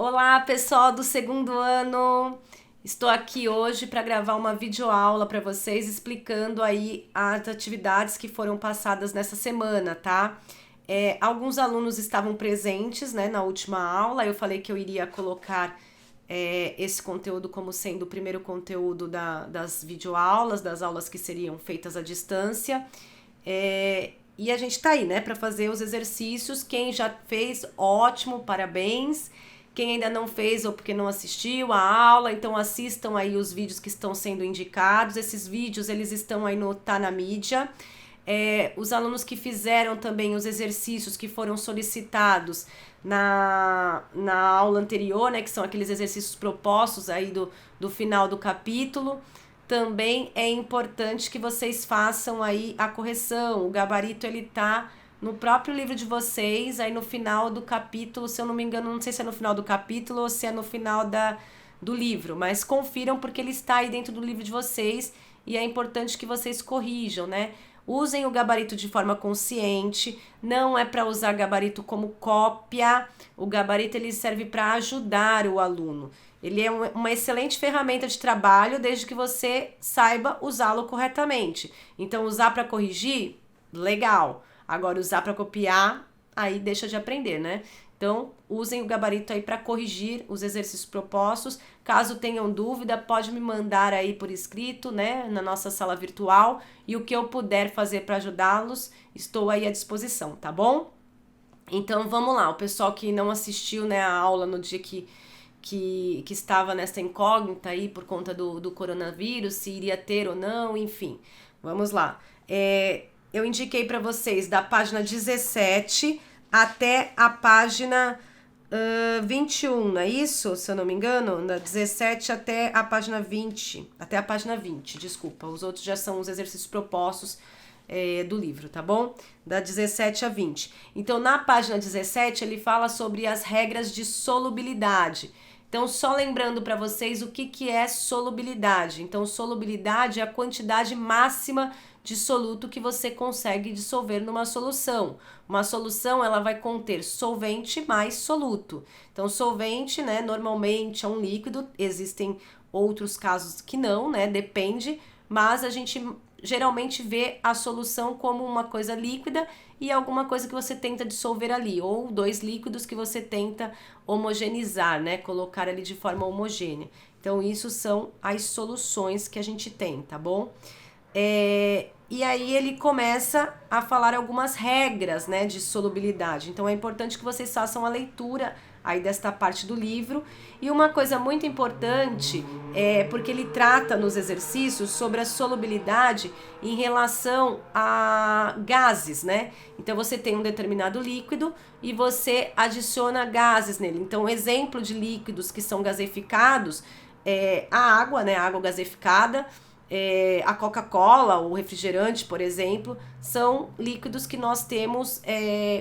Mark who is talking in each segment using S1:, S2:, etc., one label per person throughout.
S1: Olá, pessoal do segundo ano. Estou aqui hoje para gravar uma videoaula para vocês explicando aí as atividades que foram passadas nessa semana, tá? Alguns alunos estavam presentes, né, na última aula. Eu falei que eu iria colocar esse conteúdo como sendo o primeiro conteúdo das videoaulas, das aulas que seriam feitas à distância. E a gente tá aí, né, para fazer os exercícios. Quem já fez, ótimo, parabéns. Quem ainda não fez ou porque não assistiu a aula, então assistam aí os vídeos que estão sendo indicados. Esses vídeos, eles estão aí no Tá na Mídia. Os alunos que fizeram também os exercícios que foram solicitados na aula anterior, né, que são aqueles exercícios propostos aí do final do capítulo, também é importante que vocês façam aí a correção. O gabarito, ele tá no próprio livro de vocês, aí no final do capítulo, se eu não me engano, não sei se é no final do capítulo ou se é no final do livro, mas confiram porque ele está aí dentro do livro de vocês e é importante que vocês corrijam, né? Usem o gabarito de forma consciente, não é para usar gabarito como cópia. O gabarito, ele serve para ajudar o aluno. Ele é uma excelente ferramenta de trabalho desde que você saiba usá-lo corretamente. Então, usar para corrigir, legal. Agora, usar para copiar, aí deixa de aprender, né? Então, usem o gabarito aí para corrigir os exercícios propostos. Caso tenham dúvida, pode me mandar aí por escrito, né, na nossa sala virtual. E o que eu puder fazer para ajudá-los, estou aí à disposição, tá bom? Então, vamos lá. O pessoal que não assistiu, né, a aula no dia que estava nessa incógnita aí por conta do coronavírus, se iria ter ou não, enfim. Vamos lá. Eu indiquei para vocês da página 17 até a página 21, não é isso? Se eu não me engano, da 17 até a página 20. Até a página 20, desculpa. Os outros já são os exercícios propostos do livro, tá bom? Da 17 a 20. Então, na página 17, ele fala sobre as regras de solubilidade. Então, só lembrando para vocês o que é solubilidade. Então, solubilidade é a quantidade máxima de soluto que você consegue dissolver numa solução. Uma solução, ela vai conter solvente mais soluto. Então, solvente, né, normalmente é um líquido, existem outros casos que não, né, depende, mas a gente geralmente vê a solução como uma coisa líquida e alguma coisa que você tenta dissolver ali, ou dois líquidos que você tenta homogeneizar, né, colocar ali de forma homogênea. Então, isso são as soluções que a gente tem, tá bom? E aí ele começa a falar algumas regras, né, de solubilidade. Então é importante que vocês façam a leitura aí desta parte do livro. E uma coisa muito importante é porque ele trata nos exercícios sobre a solubilidade em relação a gases, né? Então você tem um determinado líquido e você adiciona gases nele. Então, exemplo de líquidos que são gaseificados é a água, né? A água gaseificada. A Coca-Cola, o refrigerante, por exemplo, são líquidos que nós temos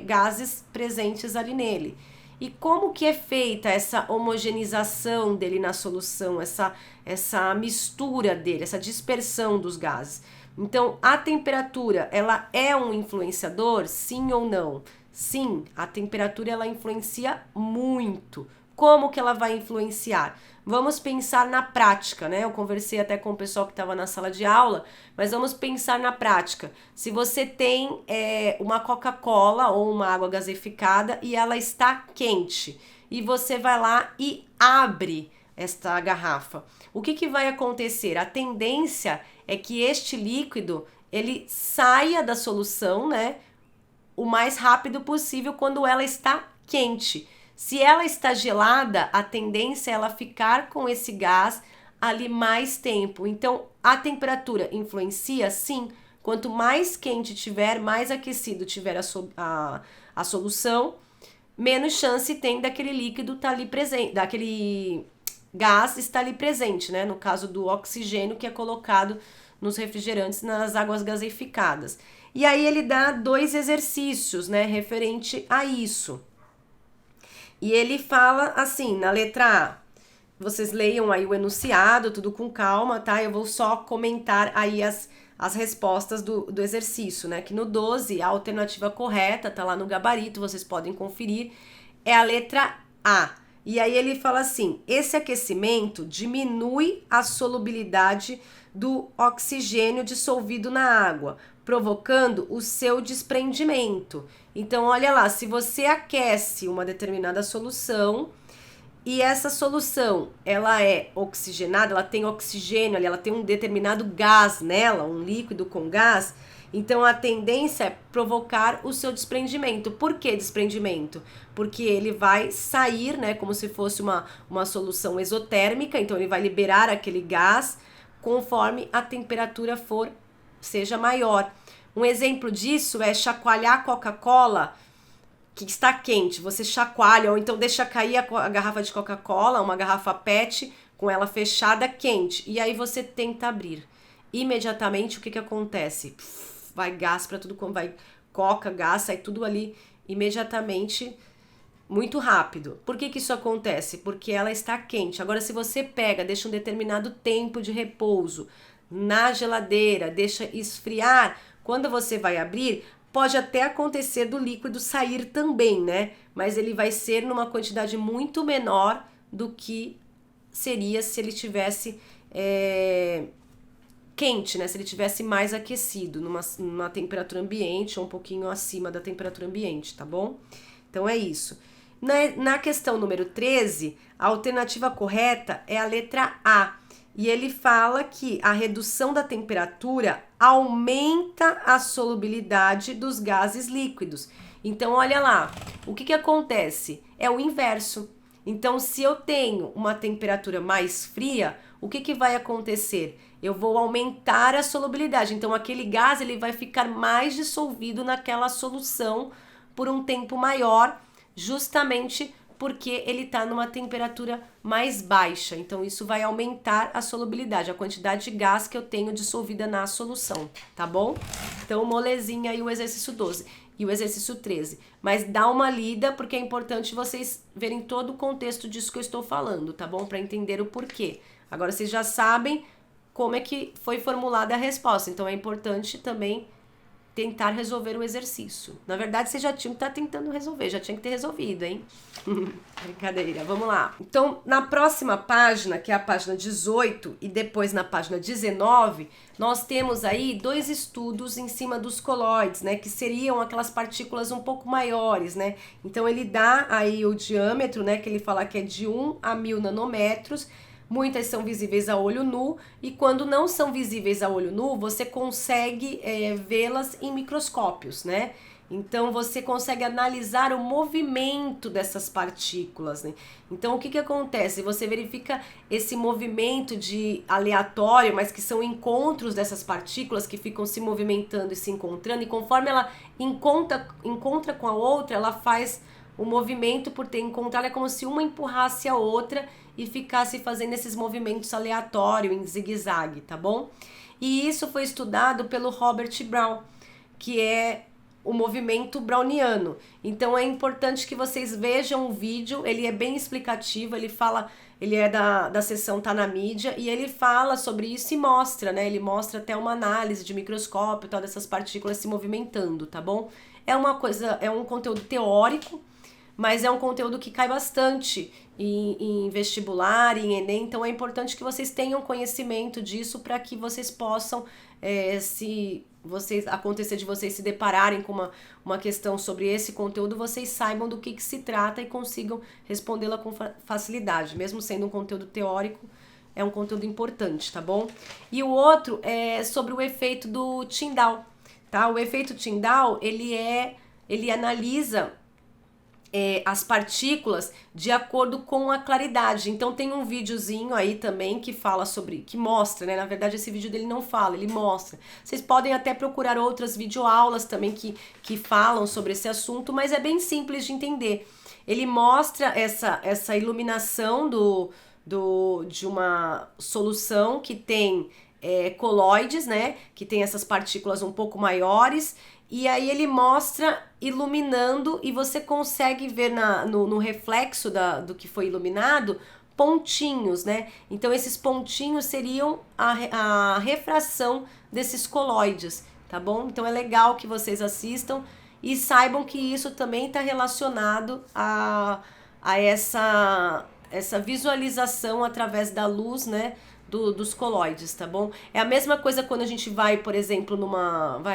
S1: gases presentes ali nele. E como que é feita essa homogeneização dele na solução, essa mistura dele, essa dispersão dos gases? Então, a temperatura, ela é um influenciador, sim ou não? Sim, a temperatura ela influencia muito. Como que ela vai influenciar? Vamos pensar na prática, né? Eu conversei até com o pessoal que estava na sala de aula, mas vamos pensar na prática. Se você tem uma Coca-Cola ou uma água gaseificada e ela está quente, e você vai lá e abre esta garrafa, o que vai acontecer? A tendência é que este líquido ele saia da solução, né? O mais rápido possível quando ela está quente. Se ela está gelada, a tendência é ela ficar com esse gás ali mais tempo. Então, a temperatura influencia? Sim. Quanto mais quente tiver, mais aquecido tiver a solução, menos chance tem daquele líquido estar ali presente, daquele gás estar ali presente, né? No caso do oxigênio que é colocado nos refrigerantes, nas águas gaseificadas. E aí ele dá 2 exercícios, né, referente a isso. E ele fala assim, na letra A, vocês leiam aí o enunciado, tudo com calma, tá? Eu vou só comentar aí as respostas do exercício, né? Que no 12, a alternativa correta, tá lá no gabarito, vocês podem conferir, é a letra A. E aí ele fala assim: esse aquecimento diminui a solubilidade do oxigênio dissolvido na água, provocando o seu desprendimento. Então, olha lá, se você aquece uma determinada solução e essa solução, ela é oxigenada, ela tem oxigênio ali, ela tem um determinado gás nela, um líquido com gás, então a tendência é provocar o seu desprendimento. Por que desprendimento? Porque ele vai sair, né, como se fosse uma solução exotérmica, então ele vai liberar aquele gás conforme a temperatura seja maior. Um exemplo disso é chacoalhar Coca-Cola que está quente, você chacoalha ou então deixa cair a garrafa de Coca-Cola, uma garrafa PET com ela fechada quente, e aí você tenta abrir. Imediatamente o que acontece? Vai gás para tudo, vai coca, gás, sai tudo ali imediatamente, muito rápido. Por que isso acontece? Porque ela está quente. Agora, se você pega, deixa um determinado tempo de repouso na geladeira, deixa esfriar, quando você vai abrir, pode até acontecer do líquido sair também, né? Mas ele vai ser numa quantidade muito menor do que seria se ele tivesse quente, né? Se ele tivesse mais aquecido, numa temperatura ambiente ou um pouquinho acima da temperatura ambiente, tá bom? Então é isso. Na questão número 13, a alternativa correta é a letra A. E ele fala que a redução da temperatura aumenta a solubilidade dos gases líquidos. Então, olha lá, o que acontece? É o inverso. Então, se eu tenho uma temperatura mais fria, o que vai acontecer? Eu vou aumentar a solubilidade. Então, aquele gás ele vai ficar mais dissolvido naquela solução por um tempo maior, justamente porque ele está numa temperatura mais baixa. Então, isso vai aumentar a solubilidade, a quantidade de gás que eu tenho dissolvida na solução, tá bom? Então, molezinha aí o exercício 12 e o exercício 13. Mas dá uma lida, porque é importante vocês verem todo o contexto disso que eu estou falando, tá bom? Para entender o porquê. Agora, vocês já sabem como é que foi formulada a resposta. Então, é importante também tentar resolver o exercício. Na verdade, vocês já tinham que estar tentando resolver, já tinha que ter resolvido, hein? Brincadeira, vamos lá. Então, na próxima página, que é a página 18, e depois na página 19, nós temos aí 2 estudos em cima dos colóides, né? Que seriam aquelas partículas um pouco maiores, né? Então, ele dá aí o diâmetro, né? Que ele fala que é de 1 a 1000 nanômetros. Muitas são visíveis a olho nu, e quando não são visíveis a olho nu, você consegue vê-las em microscópios, né? Então, você consegue analisar o movimento dessas partículas, né? Então, o que acontece? Você verifica esse movimento de aleatório, mas que são encontros dessas partículas que ficam se movimentando e se encontrando, e conforme ela encontra com a outra, ela faz o movimento por ter encontrado, é como se uma empurrasse a outra e ficasse fazendo esses movimentos aleatórios em zigue-zague, tá bom? E isso foi estudado pelo Robert Brown, que é o movimento browniano. Então é importante que vocês vejam o vídeo, ele é bem explicativo, ele fala, ele é da seção Tá na Mídia, e ele fala sobre isso e mostra, né? Ele mostra até uma análise de microscópio e tal, dessas partículas se movimentando, tá bom? É um conteúdo teórico, mas é um conteúdo que cai bastante em vestibular, em Enem, então é importante que vocês tenham conhecimento disso para que vocês possam, acontecer de vocês se depararem com uma questão sobre esse conteúdo, vocês saibam do que se trata e consigam respondê-la com facilidade, mesmo sendo um conteúdo teórico, é um conteúdo importante, tá bom? E o outro é sobre o efeito do Tyndall, tá? O efeito Tyndall, ele analisa as partículas de acordo com a claridade. Então tem um videozinho aí também que fala sobre, que mostra, né? Na verdade esse vídeo dele não fala, ele mostra. Vocês podem até procurar outras videoaulas também que falam sobre esse assunto, mas é bem simples de entender. Ele mostra essa iluminação de uma solução que tem colóides, né? Que tem essas partículas um pouco maiores. E aí ele mostra iluminando e você consegue ver no reflexo do que foi iluminado pontinhos, né? Então esses pontinhos seriam a refração desses colóides, tá bom? Então é legal que vocês assistam e saibam que isso também está relacionado a essa visualização através da luz, né, dos coloides, tá bom? É a mesma coisa quando a gente vai, por exemplo,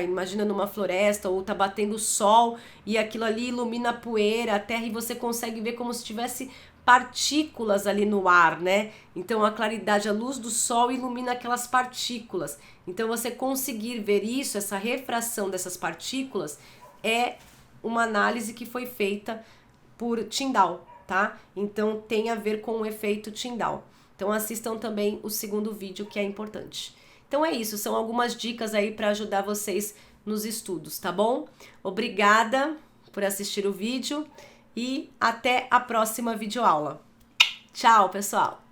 S1: imagina numa floresta ou tá batendo sol e aquilo ali ilumina a poeira, a terra e você consegue ver como se tivesse partículas ali no ar, né? Então a claridade, a luz do sol ilumina aquelas partículas. Então você conseguir ver isso, essa refração dessas partículas, é uma análise que foi feita por Tyndall, tá? Então tem a ver com o efeito Tyndall. Então assistam também o segundo vídeo, que é importante. Então é isso, são algumas dicas aí para ajudar vocês nos estudos, tá bom? Obrigada por assistir o vídeo e até a próxima videoaula. Tchau, pessoal!